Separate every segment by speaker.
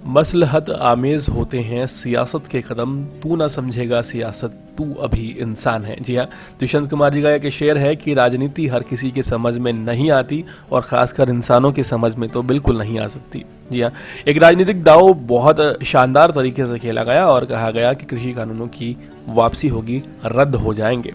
Speaker 1: मसलहत आमेज होते हैं सियासत के कदम, तू ना समझेगा सियासत तू अभी इंसान है। जी हाँ, दुष्यंत कुमार जी का एक शेर है कि राजनीति हर किसी के समझ में नहीं आती और ख़ासकर इंसानों की समझ में तो बिल्कुल नहीं आ सकती। जी हाँ, एक राजनीतिक दाव बहुत शानदार तरीके से खेला गया और कहा गया कि कृषि कानूनों की वापसी होगी, रद्द हो जाएंगे।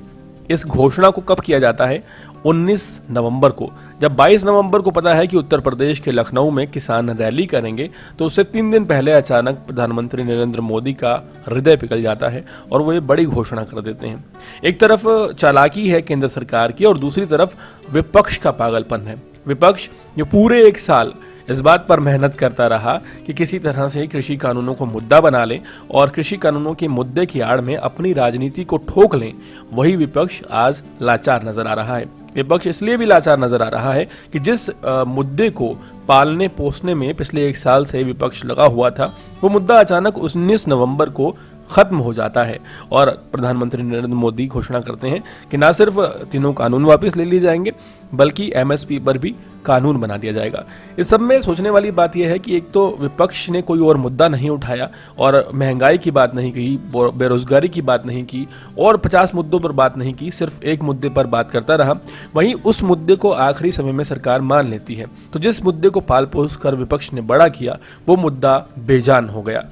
Speaker 1: इस घोषणा को कब किया जाता है? 19 नवंबर को। जब 22 नवंबर को पता है कि उत्तर प्रदेश के लखनऊ में किसान रैली करेंगे, तो उससे 3 दिन पहले अचानक प्रधानमंत्री नरेंद्र मोदी का हृदय पिघल जाता है और वो ये बड़ी घोषणा कर देते हैं। एक तरफ चालाकी है केंद्र सरकार की और दूसरी तरफ विपक्ष का पागलपन है। विपक्ष जो पूरे 1 साल इस बात पर मेहनत करता रहा कि किसी तरह से कृषि कानूनों को मुद्दा बना लें और कृषि कानूनों के मुद्दे की आड़ में अपनी राजनीति को ठोक लें, वही विपक्ष आज लाचार नजर आ रहा है। विपक्ष इसलिए भी लाचार नजर आ रहा है कि जिस मुद्दे को पालने पोसने में पिछले 1 साल से विपक्ष लगा हुआ था, वो मुद्दा अचानक 19 नवंबर को खत्म हो जाता है और प्रधानमंत्री नरेंद्र मोदी घोषणा करते हैं कि ना सिर्फ तीनों कानून वापस ले लिए जाएंगे, बल्कि एमएसपी पर भी कानून बना दिया जाएगा। इस सब में सोचने वाली बात यह है कि एक तो विपक्ष ने कोई और मुद्दा नहीं उठाया और महंगाई की बात नहीं की, बेरोजगारी की बात नहीं की और 50 मुद्दों पर बात नहीं की, सिर्फ एक मुद्दे पर बात करता रहा। वहीं उस मुद्दे को आखिरी समय में सरकार मान लेती है, तो जिस मुद्दे को पाल पोस कर विपक्ष ने बड़ा किया, वो मुद्दा बेजान हो गया।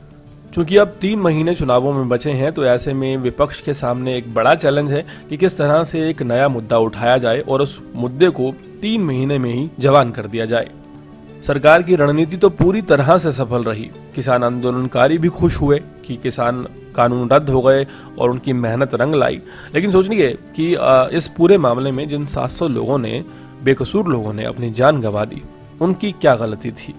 Speaker 1: चूंकि अब 3 महीने चुनावों में बचे हैं, तो ऐसे में विपक्ष के सामने एक बड़ा चैलेंज है कि किस तरह से एक नया मुद्दा उठाया जाए और उस मुद्दे को 3 महीने में ही जवान कर दिया जाए। सरकार की रणनीति तो पूरी तरह से सफल रही। किसान आंदोलनकारी भी खुश हुए कि किसान कानून रद्द हो गए और उनकी मेहनत रंग लाई। लेकिन सोचनिए कि इस पूरे मामले में जिन 700 लोगों ने, बेकसूर लोगों ने अपनी जान गंवा दी, उनकी क्या गलती थी?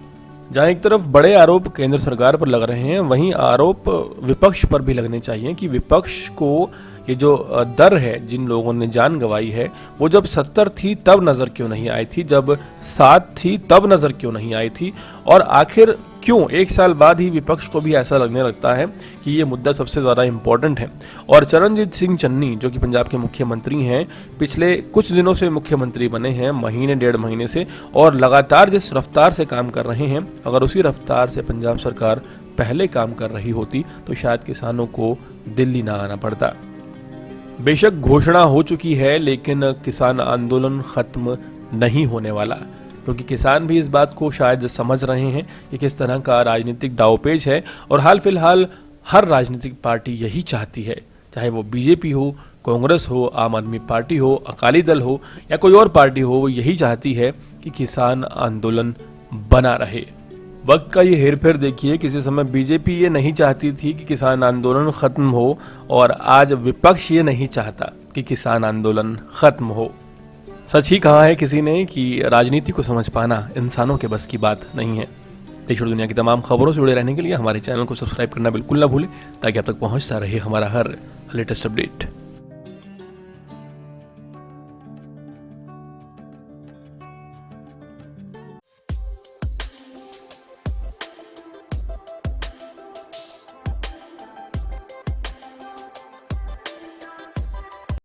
Speaker 1: जहां एक तरफ बड़े आरोप केंद्र सरकार पर लग रहे हैं, वहीं आरोप विपक्ष पर भी लगने चाहिए कि विपक्ष को ये जो दर है, जिन लोगों ने जान गंवाई है, वो जब 70 थी तब नजर क्यों नहीं आई थी, जब 7 थी तब नजर क्यों नहीं आई थी, और आखिर क्यों 1 साल बाद ही विपक्ष को भी ऐसा लगने लगता है कि ये मुद्दा सबसे ज़्यादा इम्पोर्टेंट है। और चरणजीत सिंह चन्नी, जो कि पंजाब के मुख्यमंत्री हैं, पिछले कुछ दिनों से मुख्यमंत्री बने हैं, महीने 1.5 महीने से, और लगातार जिस रफ्तार से काम कर रहे हैं, अगर उसी रफ्तार से पंजाब सरकार पहले काम कर रही होती तो शायद किसानों को दिल्ली ना आना पड़ता। बेशक घोषणा हो चुकी है, लेकिन किसान आंदोलन खत्म नहीं होने वाला, क्योंकि किसान भी इस बात को शायद समझ रहे हैं कि किस तरह का राजनीतिक दांवपेच है और हाल फिलहाल हर राजनीतिक पार्टी यही चाहती है, चाहे वो बीजेपी हो, कांग्रेस हो, आम आदमी पार्टी हो, अकाली दल हो या कोई और पार्टी हो, वो यही चाहती है कि किसान आंदोलन बना रहे। वक्त का ये हेरफेर देखिए, किसी समय बीजेपी ये नहीं चाहती थी कि किसान आंदोलन खत्म हो और आज विपक्ष ये नहीं चाहता कि किसान आंदोलन खत्म हो। सच ही कहा है किसी ने कि राजनीति को समझ पाना इंसानों के बस की बात नहीं है। देश और दुनिया की तमाम खबरों से जुड़े रहने के लिए हमारे चैनल को सब्सक्राइब करना बिल्कुल ना भूलें, ताकि आप तक पहुंचता रहे हमारा हर लेटेस्ट अपडेट।